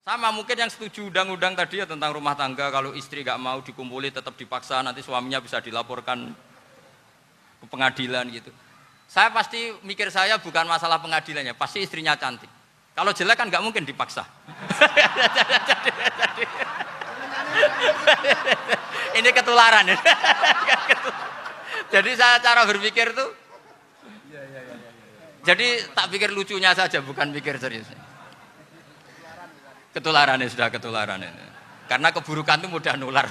Sama mungkin yang setuju undang-undang tadi ya tentang rumah tangga, kalau istri nggak mau dikumpuli tetap dipaksa, nanti suaminya bisa dilaporkan ke pengadilan gitu. Saya pasti mikir saya bukan masalah pengadilannya, pasti istrinya cantik. Kalau jelek kan nggak mungkin dipaksa. Ini ketularan. Jadi saya cara berpikir tuh, jadi tak pikir lucunya saja, bukan pikir seriusnya. Ketularan ini sudah ketularan ini. Karena keburukan itu mudah nular.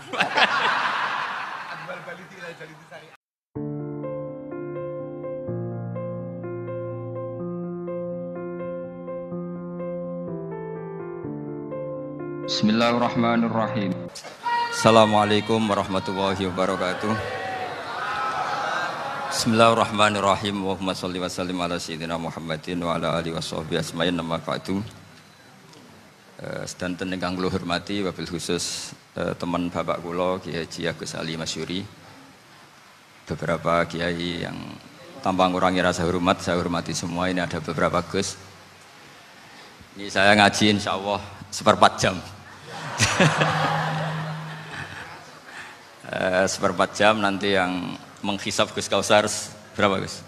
Bismillahirrahmanirrahim. Assalamualaikum warahmatullahi wabarakatuh. Bismillahirrahmanirrahim. Allahumma sholli wa sallim ala sayyidina Muhammadin wa ala alihi washabbihi ajmain. Amma ba'du. Sedanten ingkang kula hormati wabil khusus teman bapak kula Kiai Haji Agus Ali Masyuri, beberapa kiai yang tanpa ngurangi rasa hormat saya hormati semua. Ini ada beberapa Gus. Ini saya ngaji insyaallah seperempat jam. Seperempat jam, nanti yang menghisap Gus Kausar berapa Gus?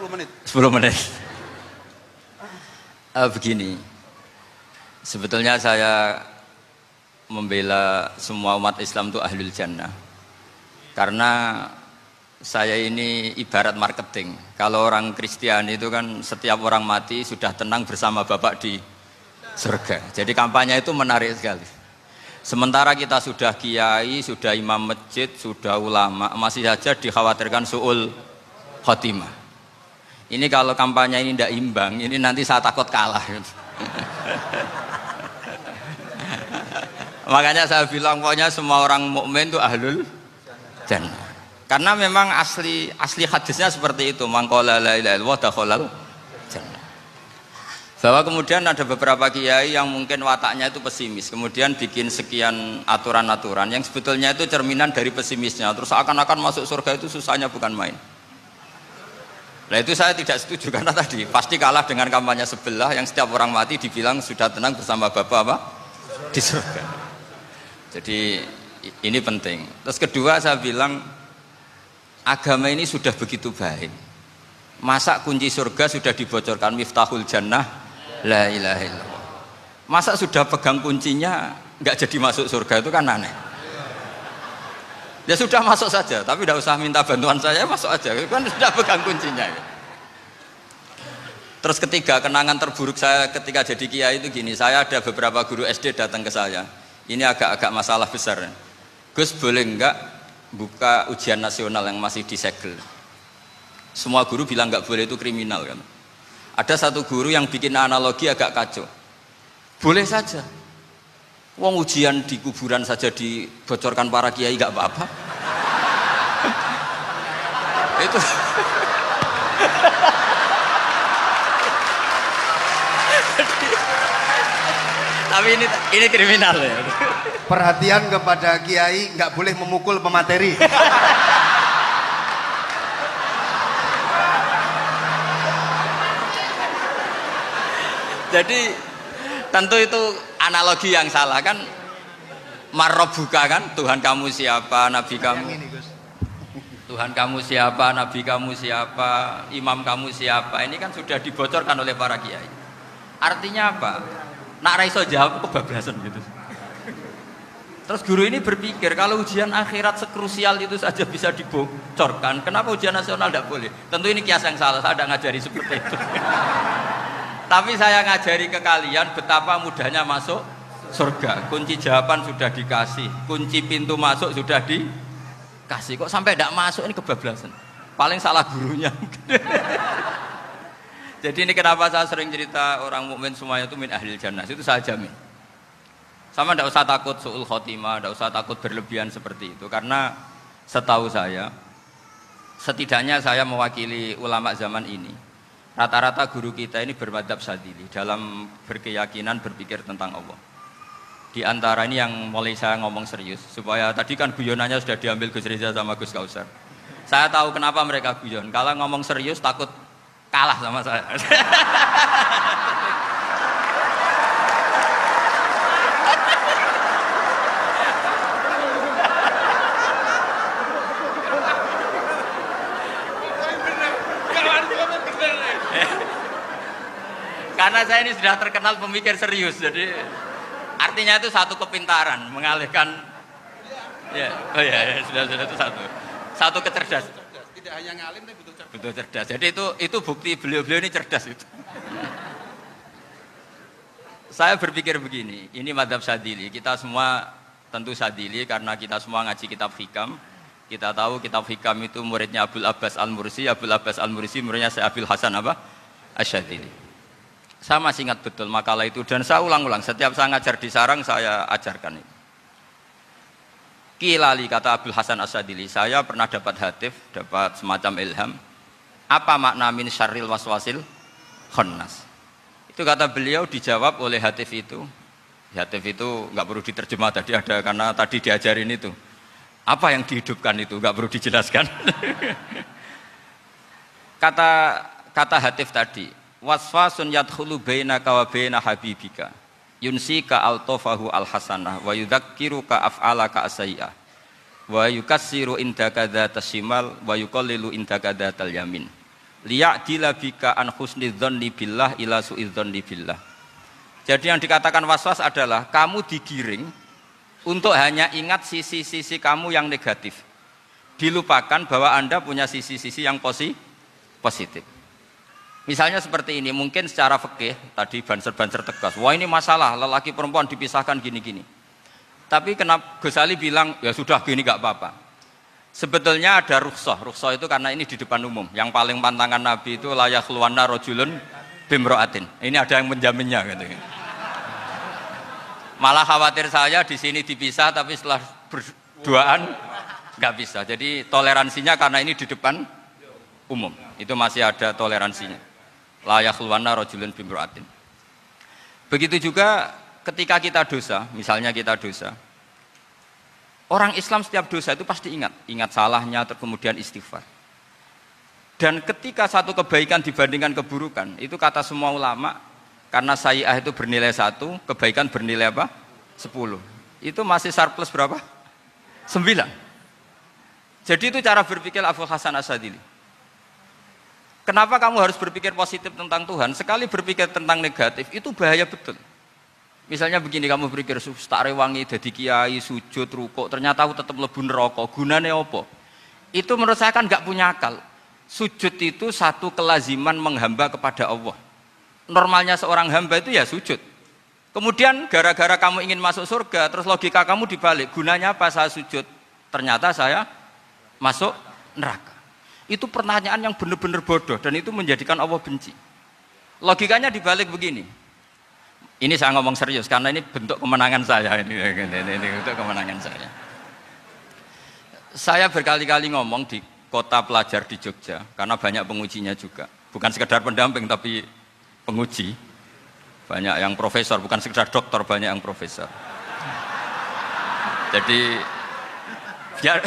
10 menit. 10 menit. Begini. Sebetulnya saya membela semua umat Islam itu ahlul jannah. Karena saya ini ibarat marketing. Kalau orang Kristiani itu kan setiap orang mati sudah tenang bersama Bapak di surga. Jadi kampanye itu menarik sekali. Sementara kita sudah kiai, sudah imam masjid, sudah ulama, masih saja dikhawatirkan su'ul khotimah. Ini kalau kampanye ini tidak imbang, ini nanti saya takut kalah. Makanya saya bilang pokoknya semua orang mukmin itu ahlul jannah. Karena memang asli hadisnya seperti itu. Man qala la ilaha illallah dakhalal jannah. Bahwa kemudian ada beberapa kiai yang mungkin wataknya itu pesimis, kemudian bikin sekian aturan-aturan yang sebetulnya itu cerminan dari pesimisnya. Terus akan-akan masuk surga itu susahnya bukan main. Nah itu saya tidak setuju, karena tadi pasti kalah dengan kampanye sebelah yang setiap orang mati dibilang sudah tenang bersama Bapak apa? Di surga. Jadi ini penting. Terus kedua saya bilang agama ini sudah begitu baik. Masa kunci surga sudah dibocorkan, miftahul jannah la ilaha illallah. Masa sudah pegang kuncinya nggak jadi masuk surga, itu kan aneh. Ya sudah masuk saja, tapi tidak usah minta bantuan saya, masuk aja. Kan sudah pegang kuncinya. Terus ketiga, kenangan terburuk saya ketika jadi kiai itu gini. Saya ada beberapa guru SD datang ke saya. Ini agak-agak masalah besar. Gus, boleh enggak buka ujian nasional yang masih disegel? Semua guru bilang enggak boleh, itu kriminal kan. Ada satu guru yang bikin analogi agak kacau. Boleh saja. Wong ujian di kuburan saja dibocorkan para kiai enggak apa-apa. Itu tapi ini kriminal ya. Perhatian kepada kiai, nggak boleh memukul pemateri. Jadi tentu itu analogi yang salah kan. Marrobuka kan, Tuhan kamu siapa, nabi kamu. Tuhan kamu siapa, nabi kamu siapa, imam kamu siapa. Ini kan sudah dibocorkan oleh para kiai. Artinya apa? Nak raiso jawab kebablasan gitu. Terus guru ini berpikir kalau ujian akhirat sekrusial itu saja bisa dibocorkan, kenapa ujian nasional tidak boleh? Tentu ini kias yang salah, saya tidak ngajari seperti itu. Tapi saya ngajari ke kalian betapa mudahnya masuk surga. Kunci jawaban sudah dikasih, kunci pintu masuk sudah dikasih. Kok sampai tidak masuk, ini kebablasan. Paling salah gurunya. Jadi ini kenapa saya sering cerita orang mukmin semuanya itu min ahlil jannah, itu saya jamin. Sama tidak usah takut su'ul khotimah, tidak usah takut berlebihan seperti itu. Karena setahu saya, setidaknya saya mewakili ulama zaman ini, rata-rata guru kita ini bermadzhab Syadzili dalam berkeyakinan berpikir tentang Allah. Di antara ini yang mulai saya ngomong serius, supaya tadi kan guyonannya sudah diambil Gus Reza sama Gus Kausar. Saya tahu kenapa mereka guyon, kalau ngomong serius takut kalah sama saya. Karena saya ini sudah terkenal pemikir serius, jadi artinya itu satu kepintaran mengalihkan. Ya, oh ya, sudah itu satu kecerdasan. Tidak hanya ngalim tapi butuh cerdas. Betul cerdas. Jadi itu bukti beliau ini cerdas itu. Saya berpikir begini, ini madzhab Syadzili. Kita semua tentu Syadzili karena kita semua ngaji kitab Hikam. Kita tahu kitab Hikam itu muridnya Abul Abbas Al-Mursi. Abul Abbas Al-Mursi muridnya Syekh Abdul Hasan apa? Asy-Syadzili. Saya masih ingat betul makalah itu dan saya ulang-ulang. Setiap saya ngajar di sarang saya ajarkan itu. Kilali kata Abdul Hasan Asy-Syadzili, saya pernah dapat hatif, dapat semacam ilham. Apa makna min syarril waswasil khannas? Itu kata beliau dijawab oleh hatif itu. Hatif itu nggak perlu diterjemah tadi ada karena tadi diajarin itu. Apa yang dihidupkan itu nggak perlu dijelaskan. kata hatif tadi, waswasun yadkhulu bainaka wa baina habibika. Yunsika altofahu alhasanah wa yudzakiruka af'alaka asai'ah wa yukassiru indaka dzatas shimal wa yuqallilu indaka dzatal yamin liya'dila bika an husni dzanni billah ila su'i dzanni billah. Jadi yang dikatakan waswas adalah kamu digiring untuk hanya ingat sisi-sisi kamu yang negatif, dilupakan bahwa Anda punya sisi-sisi yang positif. Misalnya seperti ini, mungkin secara fikih tadi banser-banser tegas, wah ini masalah lelaki perempuan dipisahkan gini-gini. Tapi kenapa Ghazali bilang ya sudah gini gak apa-apa. Sebetulnya ada rukhsah itu karena ini di depan umum. Yang paling pantangan Nabi itu la yakhluwanna rajulun bimra'atin. Ini ada yang menjaminnya gitu. Malah khawatir saya di sini dipisah tapi setelah berduaan nggak bisa. Jadi toleransinya karena ini di depan umum. Itu masih ada toleransinya. La yakhluwanna rajulun bimra'atin. Begitu juga ketika kita dosa, misalnya kita dosa. Orang Islam setiap dosa itu pasti ingat salahnya, kemudian istighfar. Dan ketika satu kebaikan dibandingkan keburukan, itu kata semua ulama, karena sayyi'ah itu bernilai 1, kebaikan bernilai apa? 10. Itu masih surplus berapa? 9. Jadi itu cara berpikir Abdul Hasan Asy-Syadzili. Kenapa kamu harus berpikir positif tentang Tuhan? Sekali berpikir tentang negatif, itu bahaya betul. Misalnya begini, kamu berpikir tak rewangi jadi kiai, sujud, rukuk, ternyata aku tetap mlebu neraka. Gunane apa? Itu menurut saya kan nggak punya akal. Sujud itu satu kelaziman menghamba kepada Allah. Normalnya seorang hamba itu ya sujud. Kemudian gara-gara kamu ingin masuk surga, terus logika kamu dibalik. Gunanya apa saya sujud? Ternyata saya masuk neraka. Itu pertanyaan yang benar-benar bodoh dan itu menjadikan Allah benci. Logikanya dibalik begini. Ini saya ngomong serius karena ini bentuk kemenangan saya ini bentuk kemenangan saya. Saya berkali-kali ngomong di kota pelajar di Jogja karena banyak pengujinya juga. Bukan sekedar pendamping tapi penguji. Banyak yang profesor, bukan sekedar doktor, banyak yang profesor. Jadi biar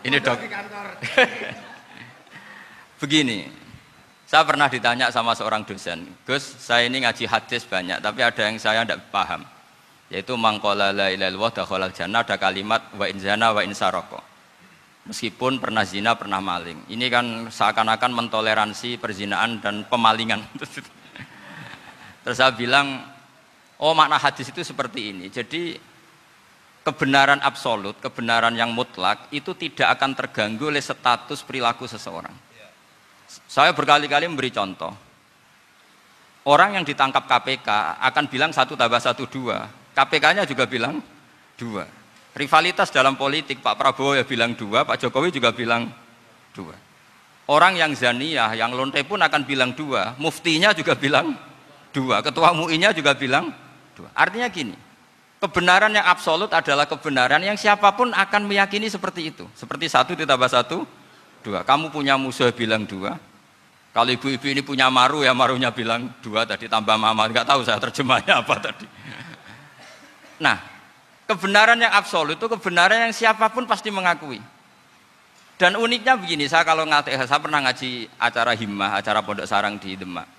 ini dok. Begini. Saya pernah ditanya sama seorang dosen, Gus, saya ini ngaji hadis banyak, tapi ada yang saya tidak paham, yaitu mangqala la ilaha illallah dakhalal jannah, ada kalimat wa in zana wa in saraka. Meskipun pernah zina, pernah maling. Ini kan seakan-akan mentoleransi perzinaan dan pemalingan. Terus saya bilang, oh makna hadis itu seperti ini. Jadi kebenaran absolut, kebenaran yang mutlak itu tidak akan terganggu oleh status perilaku seseorang. Saya berkali-kali memberi contoh. Orang yang ditangkap KPK akan bilang 1 tambah 1 2. KPK-nya juga bilang 2. Rivalitas dalam politik, Pak Prabowo ya bilang 2, Pak Jokowi juga bilang 2. Orang yang zaniyah, yang lonte pun akan bilang 2. Muftinya juga bilang 2. Ketua MUI-nya juga bilang 2. Artinya gini, kebenaran yang absolut adalah kebenaran yang siapapun akan meyakini seperti itu. Seperti 1 ditambah 1 2. Kamu punya musuh bilang 2. Kalau ibu-ibu ini punya maru ya marunya bilang 2 tadi tambah mama. Enggak tahu saya terjemahnya apa tadi. Nah, kebenaran yang absolut itu kebenaran yang siapapun pasti mengakui. Dan uniknya begini, saya pernah ngaji acara himmah, acara pondok sarang di Demak.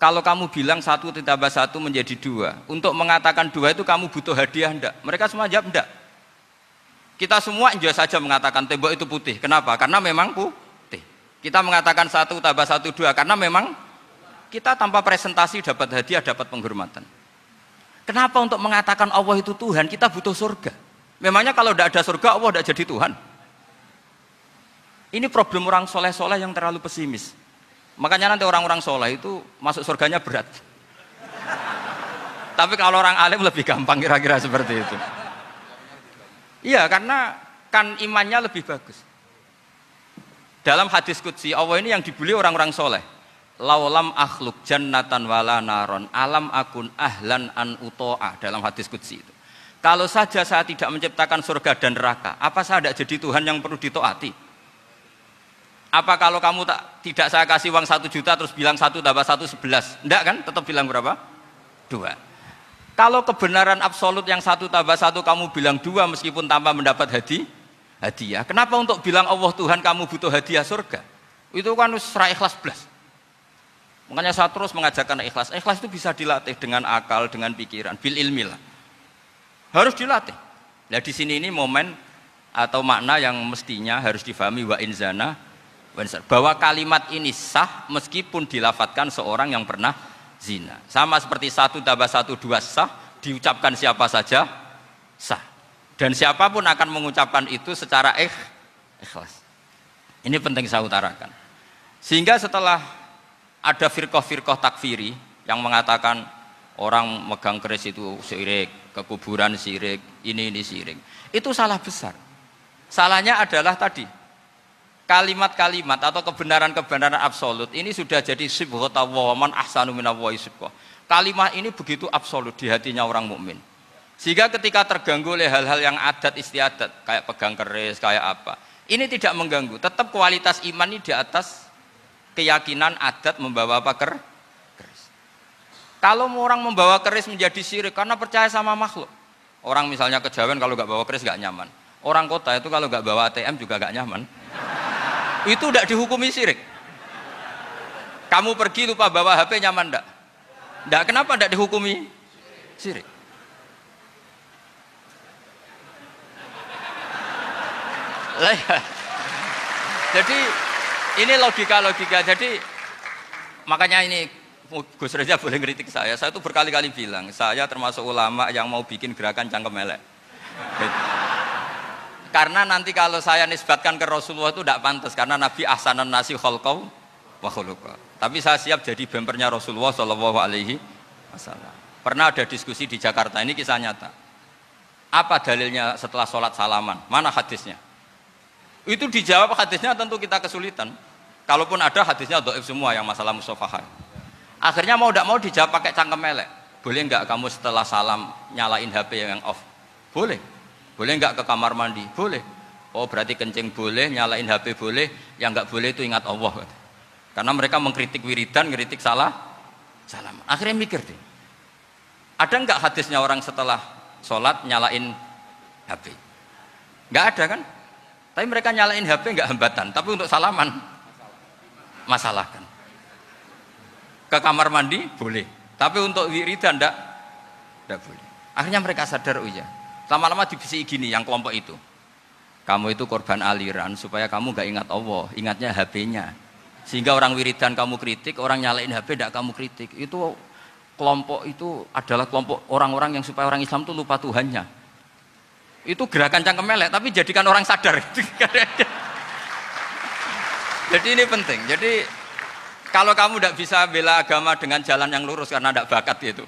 Kalau kamu bilang 1 ditambah 1 menjadi 2, untuk mengatakan 2 itu kamu butuh hadiah enggak? Mereka semua jawab enggak. Kita semua enjoy saja mengatakan tembok itu putih. Kenapa? Karena memang putih. Kita mengatakan 1 tambah 1 2 karena memang kita tanpa presentasi dapat hadiah, dapat penghormatan. Kenapa untuk mengatakan Allah itu Tuhan, kita butuh surga? Memangnya kalau tidak ada surga, Allah tidak jadi Tuhan? Ini problem orang soleh-soleh yang terlalu pesimis. Makanya nanti orang-orang soleh itu masuk surganya berat. Tapi kalau orang alim lebih gampang kira-kira seperti itu. Iya, karena kan imannya lebih bagus. Dalam hadis qudsi, Allah ini yang dibuli orang-orang soleh. Laulam akhluk jannatan wala naron alam akun ahlan an uto'a, dalam hadis qudsi itu. Kalau saja saya tidak menciptakan surga dan neraka, apa saya tidak jadi Tuhan yang perlu ditaati? Apa kalau kamu tidak saya kasih uang 1 juta terus bilang 1 tambah 1 11? Enggak kan? Tetap bilang berapa? 2. Kalau kebenaran absolut yang 1 tambah 1 kamu bilang 2 meskipun tanpa mendapat hadiah. Kenapa untuk bilang Allah Tuhan kamu butuh hadiah surga? Itu kan serai ikhlas belas. Makanya saya terus mengajarkan ikhlas. Ikhlas itu bisa dilatih dengan akal, dengan pikiran, bil ilmi lah. Harus dilatih. Nah di sini ini momen atau makna yang mestinya harus difahami wa inzana, bahwa kalimat ini sah meskipun dilafadzkan seorang yang pernah zina. Sama seperti 1 tambah 1 2 sah, diucapkan siapa saja sah. Dan siapapun akan mengucapkan itu secara ikhlas. Ini penting saya utarakan. Sehingga setelah ada firqah-firqah takfiri yang mengatakan orang megang keris itu syirik, ke kuburan syirik, ini syirik. Itu salah besar. Salahnya adalah tadi kalimat-kalimat atau kebenaran-kebenaran absolut ini sudah jadi sibghatullah man ahsanu minallahi sibghah. Kalimat ini begitu absolut di hatinya orang mukmin. Sehingga ketika terganggu oleh hal-hal yang adat istiadat kayak pegang keris, kayak apa, ini tidak mengganggu. Tetap kualitas iman ini di atas keyakinan adat membawa apa keris. Kalau orang membawa keris menjadi syirik karena percaya sama makhluk. Orang misalnya kejawen kalau nggak bawa keris nggak nyaman. Orang kota itu kalau nggak bawa ATM juga nggak nyaman. Itu tidak dihukumi syirik. Kamu pergi lupa bawa HP nyaman enggak? Enggak, kenapa enggak dihukumi syirik? Jadi ini logika-logika. Jadi makanya ini Gus Reza boleh ngeritik saya. Saya itu berkali-kali bilang, saya termasuk ulama yang mau bikin gerakan cangkem elek. Karena nanti kalau saya nisbatkan ke Rasulullah itu tidak pantas, karena Nabi ahsanan nasi khalqau wa khuluqa. Tapi saya siap jadi bempernya Rasulullah Shallallahu Alaihi Wasallam. Pernah ada diskusi di Jakarta, ini kisah nyata. Apa dalilnya setelah sholat salaman? Mana hadisnya? Itu dijawab hadisnya tentu kita kesulitan. Kalaupun ada hadisnya dhaif semua yang masalah musafahat. Akhirnya mau tidak mau dijawab pakai cangkem elek. Boleh enggak kamu setelah salam nyalain HP yang off? Boleh. Boleh enggak ke kamar mandi? Boleh. Oh berarti kencing boleh, nyalain HP boleh, yang enggak boleh itu ingat Allah. Karena mereka mengkritik wiridan, ngeritik salam. Akhirnya mikir deh, ada enggak hadisnya orang setelah sholat nyalain HP? Enggak ada kan? Tapi mereka nyalain HP enggak hambatan, tapi untuk salaman masalahkan. Ke kamar mandi boleh, tapi untuk wiridan enggak boleh. Akhirnya mereka sadar, oh iya. Lama-lama dibisi gini yang kelompok itu. Kamu itu korban aliran supaya kamu gak ingat Allah, ingatnya HP-nya. Sehingga orang wiridan kamu kritik, orang nyalain HP tidak kamu kritik. Itu kelompok itu adalah kelompok orang-orang yang supaya orang Islam itu lupa Tuhannya. Itu gerakan cangkem elek, tapi jadikan orang sadar. Jadi ini penting. Jadi kalau kamu tidak bisa bela agama dengan jalan yang lurus karena tidak bakat gitu.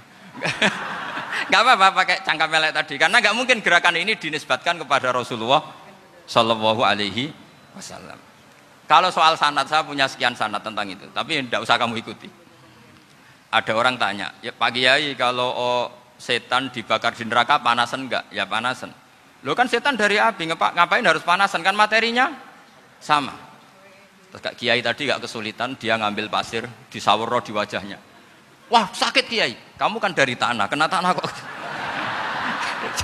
Gak apa-apa pakai cangkem elek tadi, karena gak mungkin gerakan ini dinisbatkan kepada Rasulullah Shallallahu Alaihi Wasallam. Kalau soal sanad, saya punya sekian sanad tentang itu, tapi tidak usah kamu ikuti. Ada orang tanya, ya Pak Kiai kalau setan dibakar di neraka panasan enggak? Ya panasan. Loh kan setan dari api, ngapain harus panasan? Kan materinya sama. Terus Kak Kiai tadi gak kesulitan, dia ngambil pasir, disawero di wajahnya. Wah sakit Kiai, kamu kan dari tanah, kena tanah kok.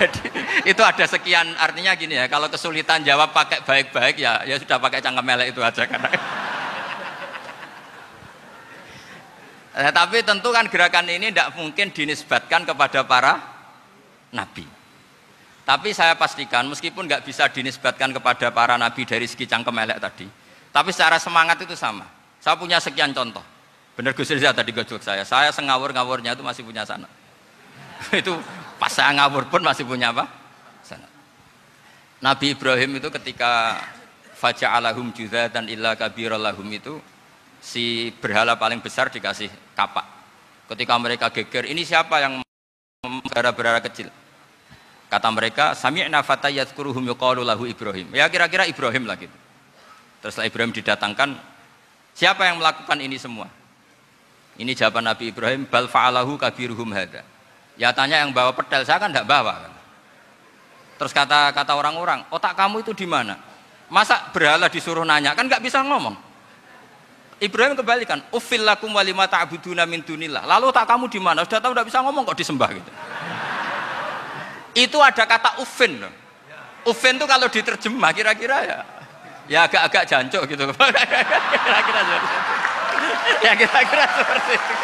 Jadi itu ada sekian, artinya gini ya, kalau kesulitan jawab pakai baik-baik ya sudah pakai cangkem elek itu aja kan. Tapi tentu kan gerakan ini tidak mungkin dinisbatkan kepada para nabi. Tapi saya pastikan meskipun nggak bisa dinisbatkan kepada para nabi dari segi cangkem elek tadi, tapi secara semangat itu sama. Saya punya sekian contoh. Bener Gus Riza tadi gojok saya sengawur-ngawurnya itu masih punya sanad. Itu pas saya ngawur pun masih punya apa? Sanad. Nabi Ibrahim itu ketika faja'alahum juzatan illa kabirallahum itu si berhala paling besar dikasih kapak. Ketika mereka geger, ini siapa yang berhala-berhala kecil? Kata mereka, sami'na fata yadhkuruhum yuqalu lahu Ibrahim. Ya kira-kira Ibrahim lah gitu. Terus Ibrahim didatangkan, siapa yang melakukan ini semua? Ini jawaban Nabi Ibrahim, bal fa'alahu kabiruhum hadza. Ya tanya yang bawa pedal, saya kan tidak bawa. Terus kata orang-orang, otak kamu itu di mana? Masa berhala disuruh nanya, kan nggak bisa ngomong. Ibrahim kembalikan, uffil lakum wa lima ta'buduna min dunillah. Lalu otak kamu di mana? Sudah tahu nggak bisa ngomong kok disembah gitu. Itu ada kata uffin. Uffin itu kalau diterjemah kira-kira ya agak-agak jancuk gitu. Kira-kira seperti itu. Ya kira-kira seperti itu.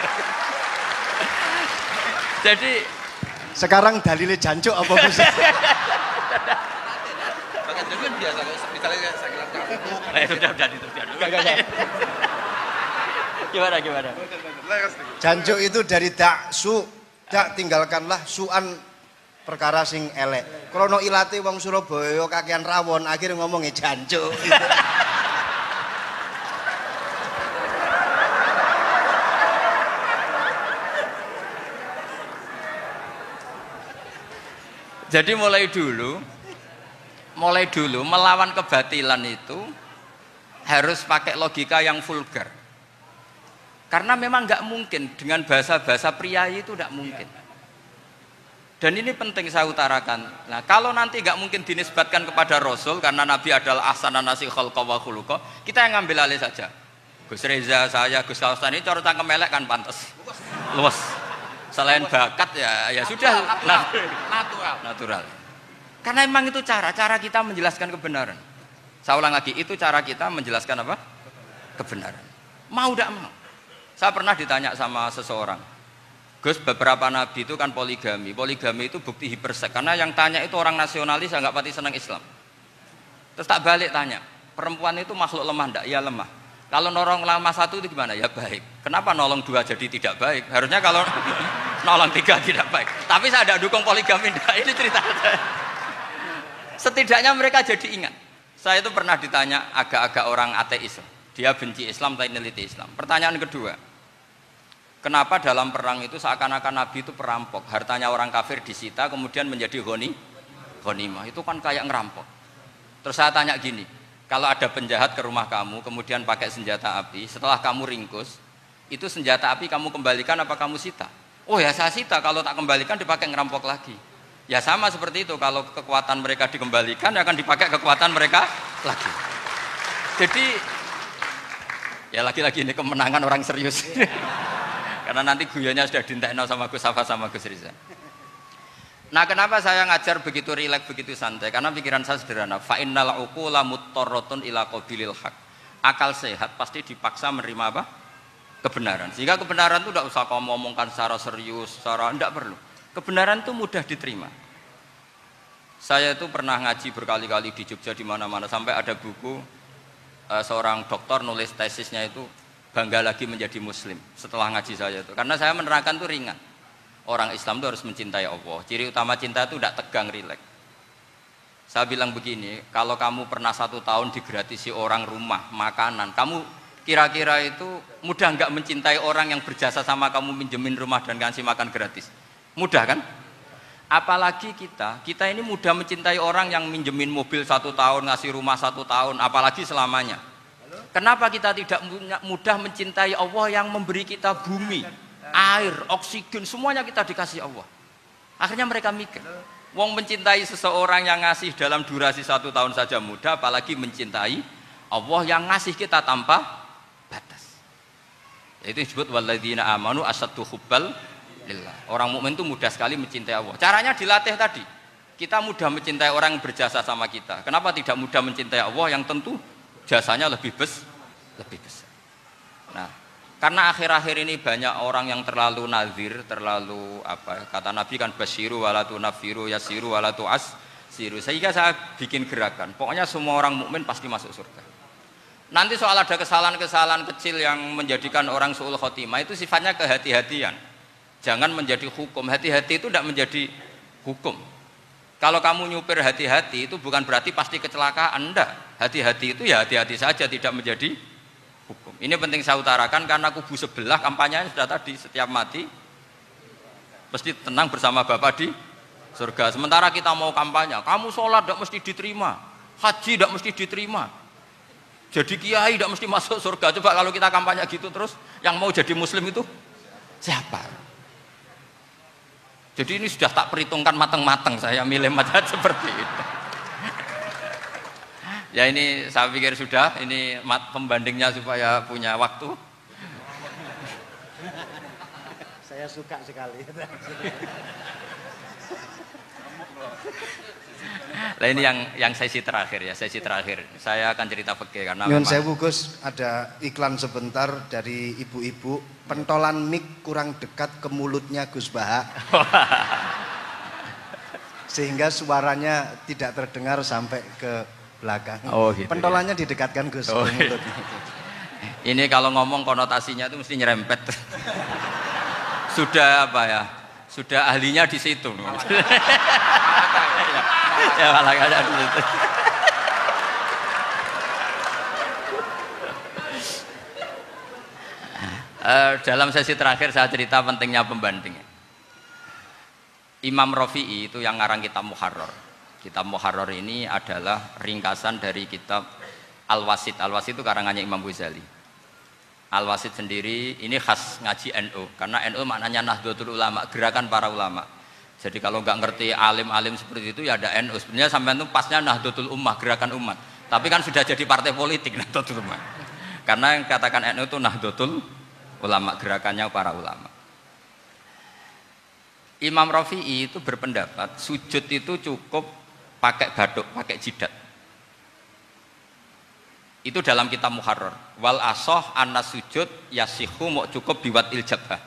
Jadi Sekarang dalilnya jancuk apa Gus? Bahkan juga biasa kalau misalnya saya bilang sudah itu. Gimana? Jancuk itu dari dak tinggalkanlah suan perkara sing elek. Krono ilate wong Surabaya kakean rawon akhirnya ngomongnya jancuk. Jadi mulai dulu melawan kebatilan itu harus pakai logika yang vulgar. Karena memang nggak mungkin dengan bahasa-bahasa priayi itu nggak mungkin. Dan ini penting saya utarakan. Nah, kalau nanti nggak mungkin dinisbatkan kepada Rasul karena Nabi adalah ahsanan nasi khalqa wa khuluqa, kita yang ngambil alih saja. Gus Reza, saya, Gus Kaustan ini cara cangkem elek kan pantas. Luas. Selain bakat ya sudah natural. Karena memang itu cara kita menjelaskan kebenaran. Saya ulang lagi, itu cara kita menjelaskan apa? Kebenaran. Mau tidak mau. Saya pernah ditanya sama seseorang, Gus, beberapa nabi itu kan poligami itu bukti hiperseks. Karena yang tanya itu orang nasionalis, nggak pati senang Islam. Terus tak balik tanya, perempuan itu makhluk lemah enggak? Ya lemah. Kalau nolong lama satu itu gimana? Ya baik. Kenapa nolong dua jadi tidak baik? Harusnya kalau nolong tiga tidak baik. Tapi saya tidak dukung poligami. Ini cerita. Setidaknya mereka jadi ingat. Saya itu pernah ditanya agak-agak orang ateis. Dia benci Islam tapi neliti Islam. Pertanyaan kedua, kenapa dalam perang itu seakan-akan Nabi itu perampok? Hartanya orang kafir disita kemudian menjadi ghanimah. Itu kan kayak ngerampok. Terus saya tanya gini, kalau ada penjahat ke rumah kamu, kemudian pakai senjata api, setelah kamu ringkus, itu senjata api kamu kembalikan apa kamu sita? Oh ya saya sita, kalau tak kembalikan dipakai ngerampok lagi. Ya sama seperti itu, kalau kekuatan mereka dikembalikan, akan dipakai kekuatan mereka lagi. Jadi, ya lagi-lagi ini kemenangan orang serius. Karena nanti guyonnya sudah dintekno sama Gus Safa sama Gus Riza. Nah, kenapa saya ngajar begitu rileks, begitu santai? Karena pikiran saya sederhana. Fa innal uqula muttarratun ila qabilil haq. Akal sehat pasti dipaksa menerima apa? Kebenaran. Sehingga kebenaran itu tidak usah kamu ngomongkan secara serius, tidak perlu. Kebenaran itu mudah diterima. Saya itu pernah ngaji berkali-kali di Jogja di mana-mana sampai ada buku seorang dokter nulis tesisnya itu bangga lagi menjadi muslim setelah ngaji saya itu. Karena saya menerangkan itu ringan. Orang Islam itu harus mencintai Allah. Ciri utama cinta itu tidak tegang, rileks. Saya bilang begini, kalau kamu pernah 1 tahun digratisi orang rumah, makanan, kamu kira-kira itu mudah nggak mencintai orang yang berjasa sama kamu minjemin rumah dan kasih makan gratis? Mudah kan? Apalagi kita ini mudah mencintai orang yang minjemin mobil 1 tahun, ngasih rumah 1 tahun, apalagi selamanya. Kenapa kita tidak mudah mencintai Allah yang memberi kita bumi, air, oksigen, semuanya kita dikasih Allah. Akhirnya mereka mikir, wong mencintai seseorang yang ngasih dalam durasi 1 tahun saja mudah, apalagi mencintai Allah yang ngasih kita tanpa batas. Itu disebut walladzina amanu asaddu hubbal lillah. Orang mukmin itu mudah sekali mencintai Allah. Caranya dilatih tadi. Kita mudah mencintai orang yang berjasa sama kita. Kenapa tidak mudah mencintai Allah yang tentu jasanya lebih besar? Nah, karena akhir-akhir ini banyak orang yang terlalu nazir, terlalu kata Nabi kan basyiru walatu nafiru yasiru walatu as siru. Sehingga saya bikin gerakan. Pokoknya semua orang mukmin pasti masuk surga. Nanti soal ada kesalahan-kesalahan kecil yang menjadikan orang su'ul khotimah itu sifatnya kehati-hatian. Jangan menjadi hukum. Hati-hati itu tidak menjadi hukum. Kalau kamu nyupir hati-hati itu bukan berarti pasti kecelakaan, enggak. Hati-hati itu ya hati-hati saja, tidak menjadi hukum. Ini penting saya utarakan karena kubu sebelah kampanyenya sudah tadi, setiap mati mesti tenang bersama Bapak di surga. Sementara kita mau kampanye, kamu sholat tidak mesti diterima, haji tidak mesti diterima, jadi kiai tidak mesti masuk surga. Coba kalau kita kampanye gitu terus, yang mau jadi muslim itu siapa? Jadi ini sudah tak perhitungkan matang-matang, saya milih macam seperti itu. Ya ini saya pikir sudah, ini pembandingnya supaya punya waktu. Saya suka sekali. Nah ini yang sesi terakhir ya, sesi terakhir. Saya akan cerita fikih karena Nyun sewu Gus, ada iklan sebentar dari ibu-ibu, pentolan mic kurang dekat ke mulutnya Gus Baha. Sehingga suaranya tidak terdengar sampai ke belakang. Oh, gitu, pentolannya didekatkan Gus ke mulutnya. Ini kalau ngomong konotasinya itu mesti nyerempet. Sudah apa ya? Sudah ahlinya di situ. Ya malah ada di situ. Dalam sesi terakhir saya cerita pentingnya pembanding. Imam Rafi'i itu yang ngarang kitab Muharrar. Kitab Muharrar ini adalah ringkasan dari kitab Al-Wasit. Al-Wasit itu karangannya Imam Ghazali. Al-Wasit sendiri ini khas ngaji NU, karena NU maknanya Nahdlatul Ulama, gerakan para ulama. Jadi kalau nggak ngerti alim-alim seperti itu ya ada NU. Sebenarnya sampai itu pasnya Nahdlatul Ummah, gerakan umat. Tapi kan sudah jadi partai politik Nahdlatul Ummah. Karena yang katakan NU itu Nahdlatul Ulama, gerakannya para ulama. Imam Rafi'i itu berpendapat sujud itu cukup pakai baduk, pakai jidat. Itu dalam kitab Muharrar. Wal asoh anna sujud yasihu mau cukup biwat iljabah.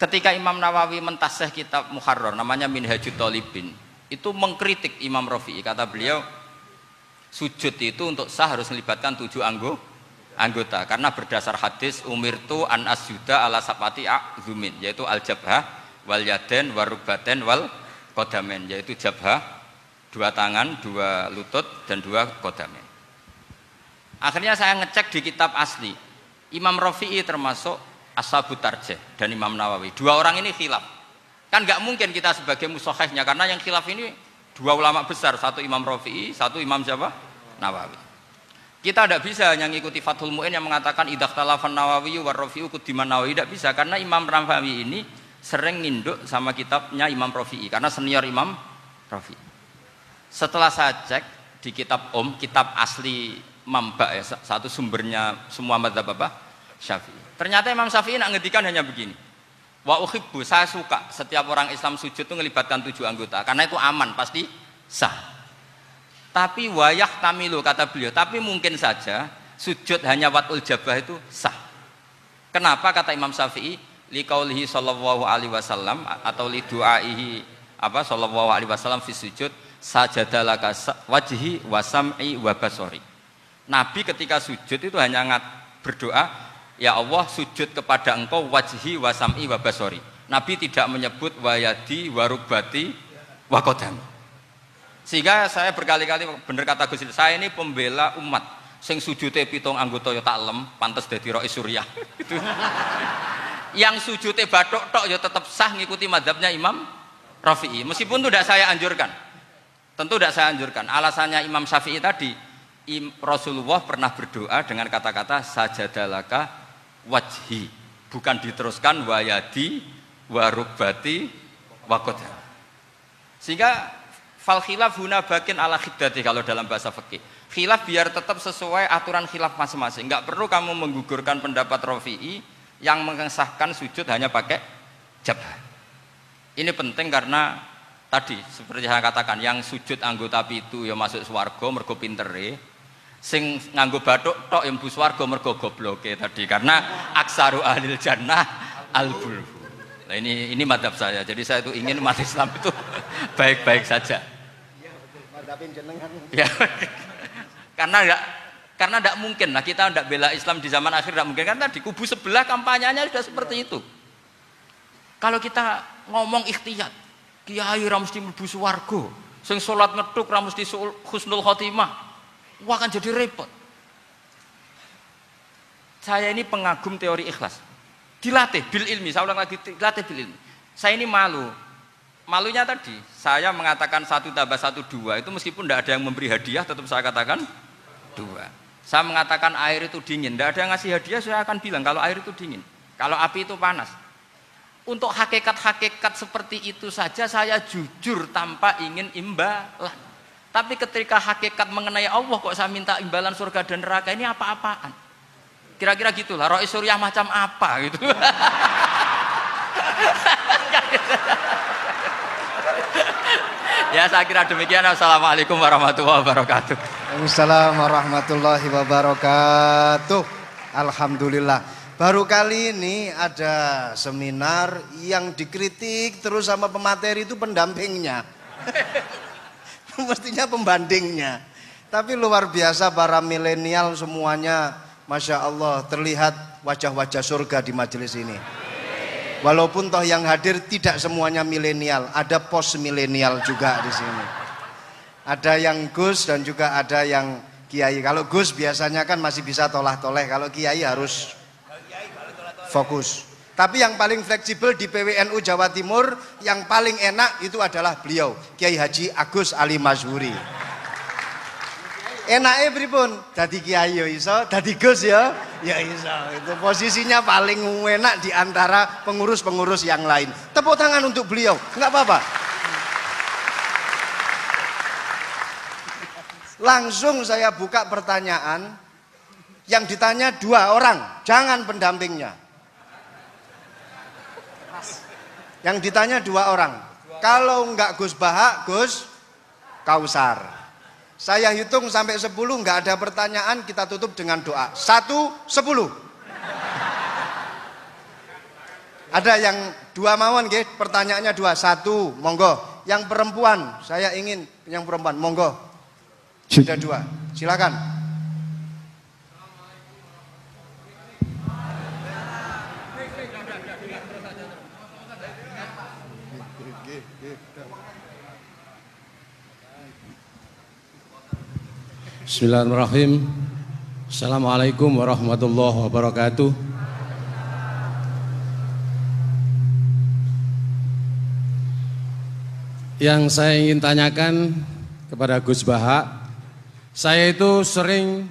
Ketika Imam Nawawi mentasih kitab Muharrar namanya Minhajut Thalibin, itu mengkritik Imam Rafi'i. Kata beliau sujud itu untuk sah harus melibatkan 7 anggota karena berdasar hadis umirtu an asjuda ala sabati a'zumin, yaitu al jabhah wal yaden warubaten wal qadamen, yaitu jabhah 2 tangan, 2 lutut dan 2 qadamen. Akhirnya saya ngecek di kitab asli, Imam Rafi'i termasuk Ashabut Tarjih dan Imam Nawawi. 2 orang ini khilaf. Kan nggak mungkin kita sebagai mushahihnya, karena yang khilaf ini 2 ulama besar, satu Imam Rafi'i, satu Imam siapa? Nawawi. Kita tidak bisa hanya ngikuti Fathul Mu'in yang mengatakan idzakhtalafan Nawawi war Rafi'u kudiman Nawawi, tidak bisa, karena Imam Nawawi ini sering nginduk sama kitabnya Imam Rafi'i karena senior Imam Rafi'i. Setelah saya cek di kitab kitab asli Mamba ya, satu sumbernya semua mazhab apa? Syafi'i. Ternyata Imam Syafi'i nak ngedikan hanya begini. Wa uhibbu, saya suka setiap orang Islam sujud itu melibatkan 7 anggota karena itu aman, pasti sah. Tapi wayah tamilu kata beliau, tapi mungkin saja sujud hanya watul jabah itu sah. Kenapa kata Imam Syafi'i? Liqaulihi sallallahu alaihi wasallam atau li du'aihi apa sallallahu alaihi wasallam fi sujud sajadalaka wajhi wa sam'i wa basari. Nabi ketika sujud itu hanya berdoa, ya Allah sujud kepada engkau wajhi wa sam'i wa basari. Nabi tidak menyebut wayadi wa rubati wa qadami. Sehingga saya berkali-kali benar kata Gus, saya ini pembela umat sing sujude 7 anggota ya tak lem, pantes dadi Rais Suryah. Itu. Yang sujude bathuk tok ya tetap sah ngikuti mazhabnya Imam Rafi'i. Meskipun itu tidak saya anjurkan. Tentu tidak saya anjurkan. Alasannya Imam Syafi'i tadi, Rasulullah pernah berdoa dengan kata-kata sajadalaka wajhi, bukan diteruskan wayadi warubati wakoda. Sehingga fal khilaf huna bakin ala khiddati kalau dalam bahasa fikih. Khilaf biar tetap sesuai aturan khilaf masing-masing. Enggak perlu kamu menggugurkan pendapat Rafi'i yang mengesahkan sujud hanya pakai jabah. Ini penting karena tadi seperti saya katakan, yang sujud anggota itu ya masuk swarga mergo pintere. Sing nganggo bathuk tok yang bu swarga mergo gobloke tadi, karena aksaru ahlil jannah al-bul. Nah ini madhab saya. Jadi saya itu ingin umat Islam itu baik-baik saja. Iya betul, madhabin jenengan. Ya. Karena enggak Karena tidak mungkin lah kita tidak bela Islam di zaman akhir, tidak mungkin. Karena di kubu sebelah kampanyenya sudah seperti itu. Kalau kita ngomong ikhtiyat, kiai ra mesti mlebu swarga, sing salat ngethuk ra mesti husnul khotimah, wah akan jadi repot. Saya ini pengagum teori ikhlas. Dilatih bil ilmi, saya ulang lagi, dilatih bil ilmi. Saya ini malu. Malunya tadi, saya mengatakan 1 tambah 1 2, itu meskipun tidak ada yang memberi hadiah, tetap saya katakan 2. Saya mengatakan air itu dingin, tidak ada yang ngasih hadiah, saya akan bilang kalau air itu dingin, kalau api itu panas. Untuk hakikat-hakikat seperti itu saja saya jujur tanpa ingin imbalan. Tapi ketika hakikat mengenai Allah kok saya minta imbalan surga dan neraka, ini apa-apaan? Kira-kira gitulah, Rois Suriah macam apa gitu. Ya saya kira demikian. Assalamualaikum warahmatullahi wabarakatuh. Waalaikumsalam warahmatullahi wabarakatuh. Alhamdulillah. Baru kali ini ada seminar yang dikritik terus sama pemateri itu pendampingnya. Mestinya pembandingnya. Tapi luar biasa para milenial semuanya, Masya Allah, terlihat wajah-wajah surga di majelis ini. Walaupun toh yang hadir tidak semuanya milenial, ada post milenial juga di sini. Ada yang Gus dan juga ada yang Kiai. Kalau Gus biasanya kan masih bisa tolah-toleh, kalau Kiai harus fokus. Tapi yang paling fleksibel di PWNU Jawa Timur, yang paling enak itu adalah beliau, Kiai Haji Agus Ali Mazhuri. Enaknya pripun? Dadi kiai ya iso, dadi Gus ya iso. Itu posisinya paling enak di antara pengurus-pengurus yang lain. Tepuk tangan untuk beliau, enggak apa-apa. Langsung saya buka pertanyaan. Yang ditanya 2 orang, jangan pendampingnya. Yang ditanya 2 orang. Kalau enggak Gus Bahak, Gus Kausar. Saya hitung sampai 10, nggak ada pertanyaan, kita tutup dengan doa. 1, 10. Ada yang 2 mawon nggih, pertanyaannya 2. 1, monggo. Yang perempuan, saya ingin yang perempuan, monggo. Sudah 2, silakan. Bismillahirrahmanirrahim. Assalamualaikum warahmatullahi wabarakatuh. Yang saya ingin tanyakan kepada Gus Bahak, saya itu sering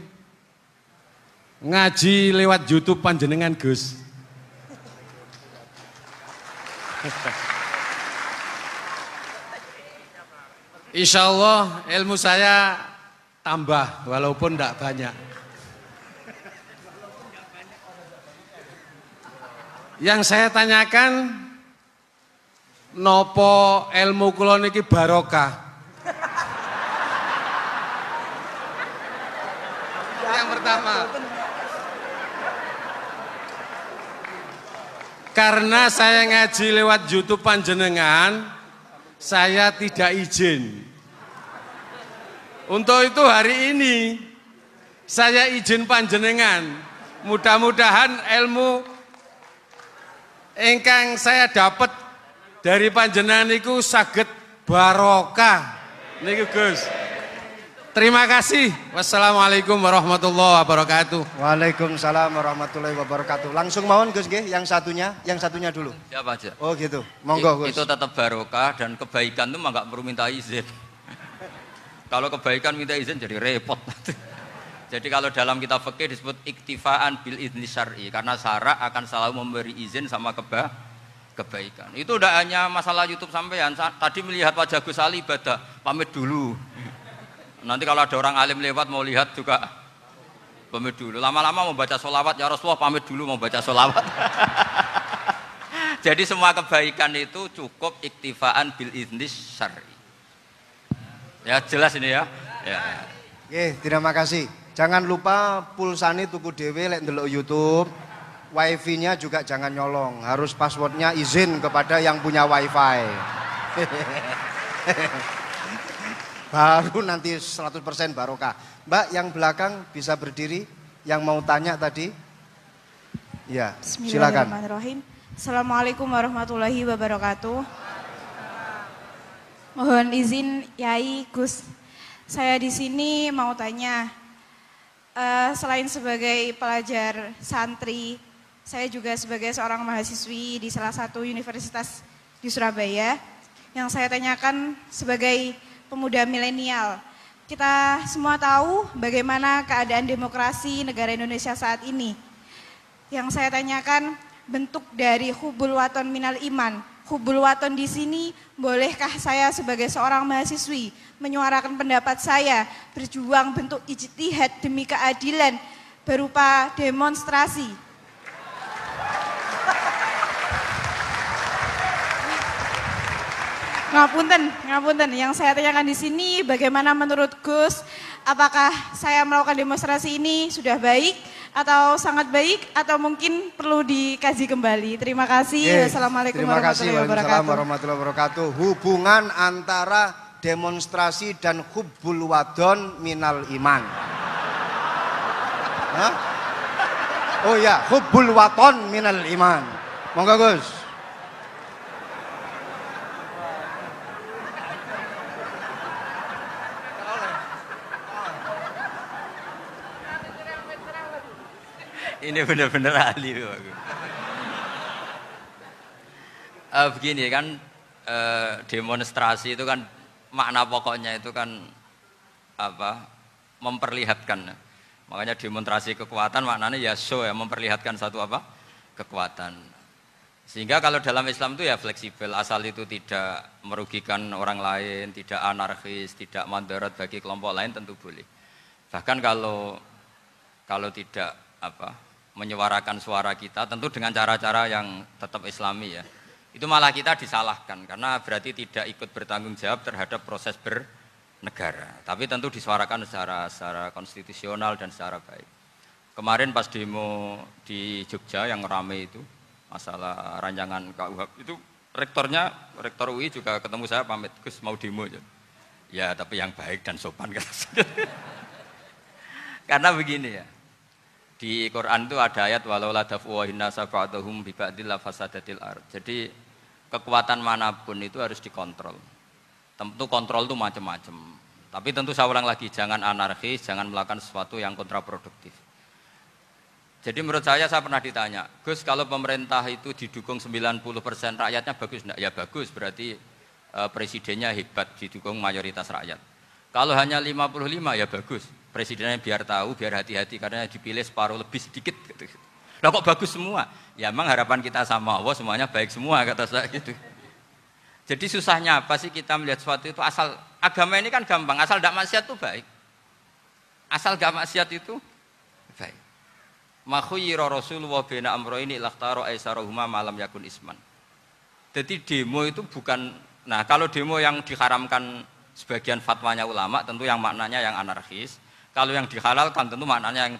ngaji lewat YouTube panjenengan Gus. Insya Allah ilmu saya tambah walaupun tidak banyak. Yang saya tanyakan, nopo ilmu kula niki barokah? Yang pertama, karena saya ngaji lewat YouTube panjenengan, saya tidak izin. Untuk itu hari ini saya izin panjenengan, mudah-mudahan ilmu ingkang saya dapat dari panjenengan niku saged barokah niku Gus. Terima kasih. Wassalamualaikum warahmatullahi wabarakatuh. Waalaikumsalam warahmatullahi wabarakatuh. Langsung mawon Gus nggih, yang satunya dulu. Siapa aja? Oh gitu. Monggo Gus. Itu tetap barokah dan kebaikan itu mah nggak perlu minta izin. Kalau kebaikan minta izin jadi repot. Jadi kalau dalam kitab fikih disebut iktifaan bil idzni syar'i, karena syara akan selalu memberi izin sama kebaikan. Itu udah hanya masalah YouTube sampean. Tadi melihat wajah Gus Ali ibadah, pamit dulu. Nanti kalau ada orang alim lewat mau lihat juga pamit dulu. Lama-lama mau baca sholawat, ya Rasulullah pamit dulu mau baca sholawat. Jadi semua kebaikan itu cukup iktifaan bil idzni syar'i. Ya jelas ini ya. Oke, terima kasih. Jangan lupa pulsane tuku dhewe lek ndelok YouTube. Wifi-nya juga jangan nyolong. Harus passwordnya izin kepada yang punya wifi. baru nanti 100% barokah. Mbak yang belakang bisa berdiri, yang mau tanya tadi. Ya, silakan. Bismillahirrahmanirrahim. Assalamualaikum warahmatullahi wabarakatuh. Mohon izin Yai Gus, saya di sini mau tanya, selain sebagai pelajar santri, saya juga sebagai seorang mahasiswi di salah satu universitas di Surabaya. Yang saya tanyakan sebagai pemuda milenial, kita semua tahu bagaimana keadaan demokrasi negara Indonesia saat ini. Yang saya tanyakan, bentuk dari hubul waton minal iman. Hubul waton di sini, bolehkah saya sebagai seorang mahasiswi menyuarakan pendapat saya, berjuang bentuk ijtihad demi keadilan berupa demonstrasi? Ngapunten. Yang saya tanyakan di sini, bagaimana menurut Gus, apakah saya melakukan demonstrasi ini sudah baik atau sangat baik atau mungkin perlu dikaji kembali? Terima kasih. Wassalamualaikum warahmatullahi wabarakatuh. Hubungan antara demonstrasi dan hubbul wadon minal iman. Hah? Oh ya, hubbul waton minal iman. Monggo Gus. Ini benar-benar ahli. Begini kan, demonstrasi itu kan makna pokoknya itu kan apa? Memperlihatkan. Makanya demonstrasi kekuatan maknanya ya show ya, memperlihatkan satu apa? Kekuatan. Sehingga kalau dalam Islam itu ya fleksibel, asal itu tidak merugikan orang lain, tidak anarkis, tidak mandorot bagi kelompok lain tentu boleh. Bahkan kalau tidak menyuarakan suara kita tentu dengan cara-cara yang tetap islami ya, itu malah kita disalahkan karena berarti tidak ikut bertanggung jawab terhadap proses bernegara, tapi tentu disuarakan secara konstitusional dan secara baik. Kemarin pas demo di Jogja yang rame itu masalah rancangan KUHP itu, rektor UI juga ketemu saya, pamit Gus mau demo ya tapi yang baik dan sopan kan. Karena begini ya, di Quran itu ada ayat walau la dafu nasa ba'dahum bi ba'dil fasadatil ard. Jadi kekuatan manapun itu harus dikontrol. Tentu kontrol itu macam-macam. Tapi tentu saya ulang lagi, jangan anarkis, jangan melakukan sesuatu yang kontraproduktif. Jadi menurut saya pernah ditanya, Gus kalau pemerintah itu didukung 90% rakyatnya bagus enggak? Ya bagus, berarti presidennya hebat, didukung mayoritas rakyat. Kalau hanya 55 ya bagus. Presidennya biar tahu, biar hati-hati karena dipilih separuh lebih sedikit gitu. Lah kok bagus semua? Ya emang harapan kita sama Allah semuanya baik semua kata saya gitu. Jadi susahnya apa sih kita melihat sesuatu itu, asal agama ini kan gampang, asal tidak maksiat itu baik. Asal tidak maksiat itu baik. Makhuyira Rasulullah bina amroini lakhtaro aisarohuma malam yakun isman. Jadi demo itu bukan, nah kalau demo yang diharamkan sebagian fatwanya ulama tentu yang maknanya yang anarkis. Kalau yang dihalalkan tentu maknanya yang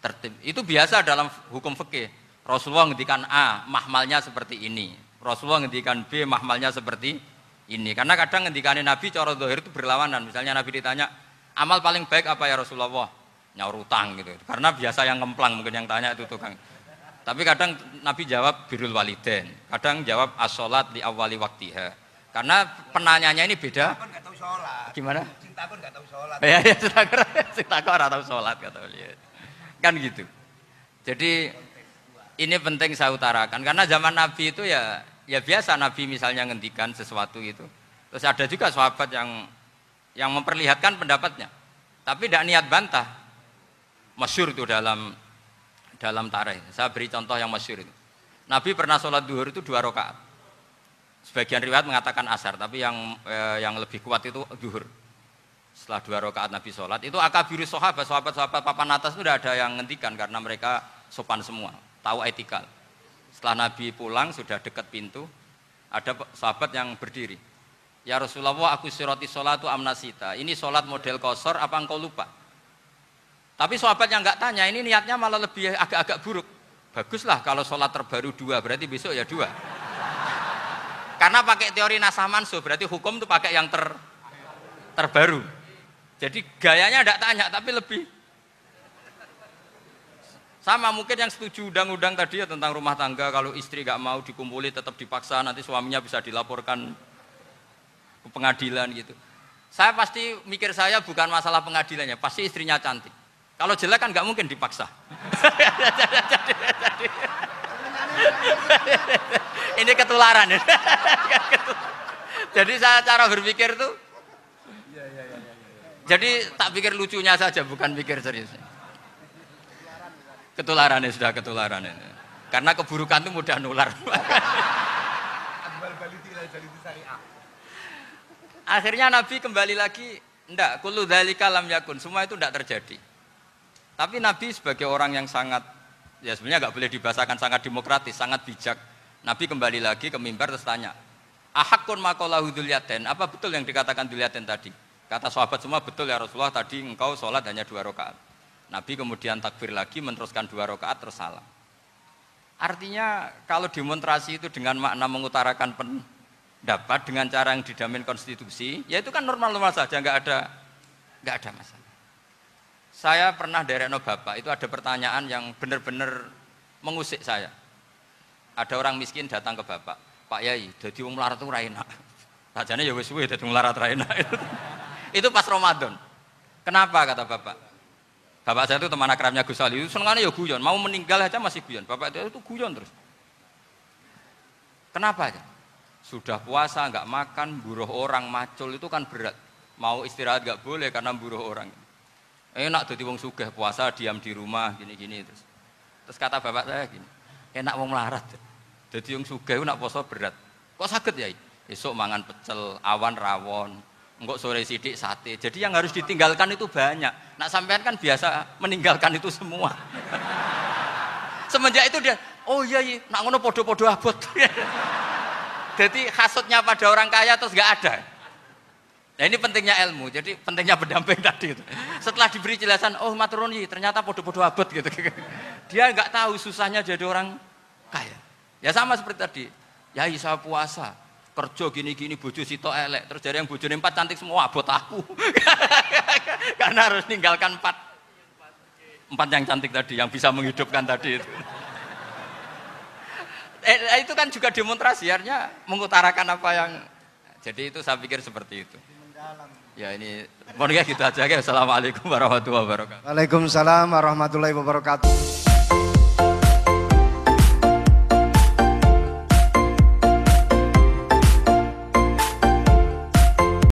tertib. Itu biasa dalam hukum fikih. Rasulullah ngendikan A, mahmalnya seperti ini. Rasulullah ngendikan B, mahmalnya seperti ini. Karena kadang ngendikanin Nabi cara zahir itu berlawanan. Misalnya Nabi ditanya, amal paling baik apa ya Rasulullah? Nyaur utang gitu. Karena biasa yang ngemplang mungkin yang tanya itu tukang. Tapi kadang Nabi jawab birrul walidain. Kadang jawab as-sholat li awwali waktiha. Karena penanyanya ini beda. Enggak tahu sholat. Gimana? Cintaku enggak tahu sholat. Ya, cintaku ora tahu sholat kata beliau. Kan gitu. Jadi ini penting saya utarakan karena zaman Nabi itu ya biasa Nabi misalnya ngendikan sesuatu itu. Terus ada juga sahabat yang memperlihatkan pendapatnya. Tapi tidak niat bantah. Masyhur itu dalam tarikh. Saya beri contoh yang masyhur itu. Nabi pernah sholat duhur itu 2 rakaat. Sebagian riwayat mengatakan asar, tapi yang lebih kuat itu duhur. Setelah 2 rakaat Nabi sholat, itu akabirus sahabat papan atas itu tidak ada yang ngendikan karena mereka sopan semua, tahu etikal. Setelah Nabi pulang sudah dekat pintu, ada sahabat yang berdiri. Ya Rasulullah, aku siroti sholatu amnasita. Ini sholat model kosor, apa engkau lupa? Tapi sahabat yang nggak tanya, ini niatnya malah lebih agak-agak buruk. Baguslah kalau sholat terbaru 2, berarti besok ya 2. Karena pakai teori nasah mansuh, berarti hukum itu pakai yang terbaru. Jadi gayanya tidak tanya, tapi lebih sama. Mungkin yang setuju undang-undang tadi ya tentang rumah tangga, kalau istri nggak mau dikumpuli tetap dipaksa, nanti suaminya bisa dilaporkan ke pengadilan gitu. Saya pasti mikir saya bukan masalah pengadilannya, pasti istrinya cantik. Kalau jelek kan nggak mungkin dipaksa. Ini ketularan ya. Jadi saya cara berpikir tuh, jadi tak pikir lucunya saja, bukan pikir seriusnya. Ketularan ya, sudah ketularan ini. Karena keburukan itu mudah nular. Akhirnya Nabi kembali lagi, enggak, kullu dzalika lam yakun, semua itu enggak terjadi. Tapi Nabi sebagai orang yang sangat, ya sebenarnya enggak boleh dibahasakan sangat demokratis, sangat bijak. Nabi kembali lagi ke mimbar terus tanya, ahakun maqalahu dzulyaten, apa betul yang dikatakan dzulyaten tadi? Kata sahabat semua, betul ya Rasulullah, tadi engkau sholat hanya 2 rakaat. Nabi kemudian takbir lagi, meneruskan 2 rakaat terus salam. Artinya kalau demonstrasi itu dengan makna mengutarakan pendapat dengan cara yang dijamin konstitusi, ya itu kan normal-normal saja, nggak ada masalah. Saya pernah derekno bapak, itu ada pertanyaan yang benar-benar mengusik saya. Ada orang miskin datang ke bapak, Pak Yai, dadi wong melarat itu ra enak. Sajane ya wis suwe dadi wong melarat ra enak. Itu pas Ramadan. Kenapa kata bapak? Bapak saya itu teman akrabnya Gus Ali, senengannya ya guyon, mau meninggal aja masih guyon. Bapak itu guyon terus. Kenapa aja? Sudah puasa nggak makan, buruh orang, macul itu kan berat. Mau istirahat nggak boleh karena buruh orang. Enak dadi wong sugih, puasa diam di rumah gini-gini terus. Terus kata bapak saya gini, enak wong melarat. Dadi wong sugih nak poso berat. Kok sakit ya? Esok mangan pecel, awan rawon. Enggak sore sidik sate. Jadi yang harus ditinggalkan itu banyak. Nak sampean kan biasa meninggalkan itu semua. Semenjak itu dia, oh iya, nak ngono podo-podo abot. Jadi hasutnya pada orang kaya terus nggak ada. Nah ini pentingnya ilmu. Jadi pentingnya pendamping tadi itu. Setelah diberi jelasan, oh maturuni ternyata podo-podo abot gitu. Dia nggak tahu susahnya jadi orang kaya. Ya sama seperti tadi. Ya saya puasa. Kerja gini-gini bojo sitok elek terus dari yang bojone 4 cantik semua abot aku. Karena harus ninggalkan 4 yang cantik tadi yang bisa menghidupkan tadi itu. Itu kan juga demonstrasi, artinya mengutarakan apa yang, jadi itu saya pikir seperti itu. Ya ini pokoknya gitu aja ya. Assalamualaikum warahmatullahi wabarakatuh. Waalaikumsalam warahmatullahi wabarakatuh.